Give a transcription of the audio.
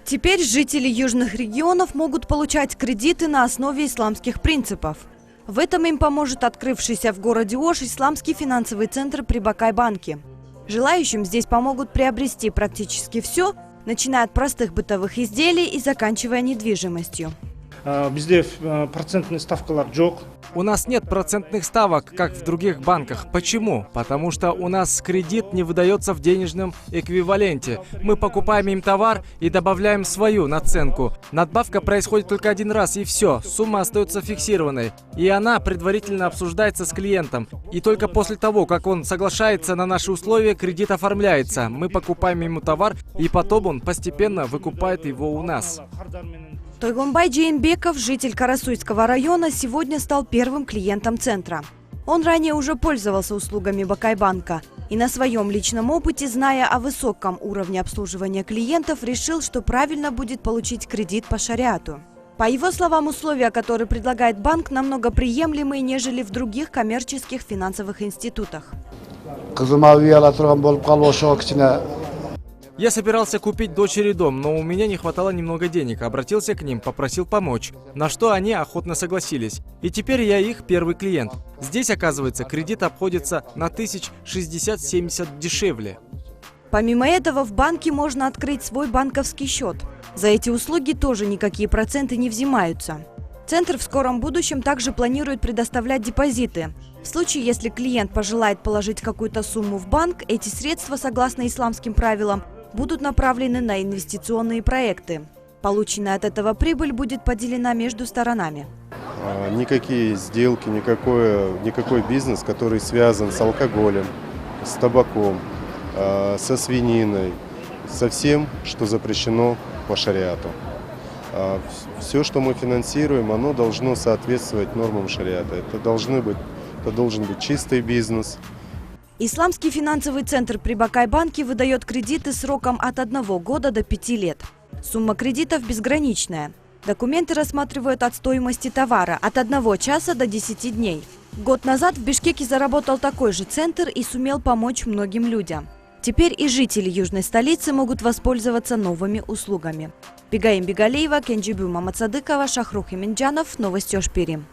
Теперь жители южных регионов могут получать кредиты на основе исламских принципов. В этом им поможет открывшийся в городе Ош исламский финансовый центр при Бакай-банке. Желающим здесь помогут приобрести практически все, начиная от простых бытовых изделий и заканчивая недвижимостью. У нас нет процентных ставок, как в других банках. Почему? Потому что у нас кредит не выдается в денежном эквиваленте. Мы покупаем им товар и добавляем свою наценку. Надбавка происходит только один раз и все. Сумма остается фиксированной. И она предварительно обсуждается с клиентом. И только после того, как он соглашается на наши условия, кредит оформляется. Мы покупаем ему товар, и потом он постепенно выкупает его у нас. Тойгонбай Джейнбеков, житель Карасуйского района, сегодня стал первым клиентом центра. Он ранее уже пользовался услугами Бакай-банка и на своем личном опыте, зная о высоком уровне обслуживания клиентов, решил, что правильно будет получить кредит по шариату. По его словам, условия, которые предлагает банк, намного приемлемые, нежели в других коммерческих финансовых институтах. Я собирался купить дочери дом, но у меня не хватало немного денег. Обратился к ним, попросил помочь, на что они охотно согласились. И теперь я их первый клиент. Здесь, оказывается, кредит обходится на 1060-70 дешевле. Помимо этого, в банке можно открыть свой банковский счет. За эти услуги тоже никакие проценты не взимаются. Центр в скором будущем также планирует предоставлять депозиты. В случае, если клиент пожелает положить какую-то сумму в банк, эти средства, согласно исламским правилам, будут направлены на инвестиционные проекты. Полученная от этого прибыль будет поделена между сторонами. Никакие сделки, никакой бизнес, который связан с алкоголем, с табаком, со свининой, со всем, что запрещено по шариату. Все, что мы финансируем, оно должно соответствовать нормам шариата. Это должен быть чистый бизнес. Исламский финансовый центр при Бакай-банке выдает кредиты сроком от 1 года до 5 лет. Сумма кредитов безграничная. Документы рассматривают от стоимости товара от 1 часа до 10 дней. Год назад в Бишкеке заработал такой же центр и сумел помочь многим людям. Теперь и жители южной столицы могут воспользоваться новыми услугами. Бигаим Бигалеева, Кенджибю Мамацадыкова, Шахрух Иминджанов. Новости Ош-Перим.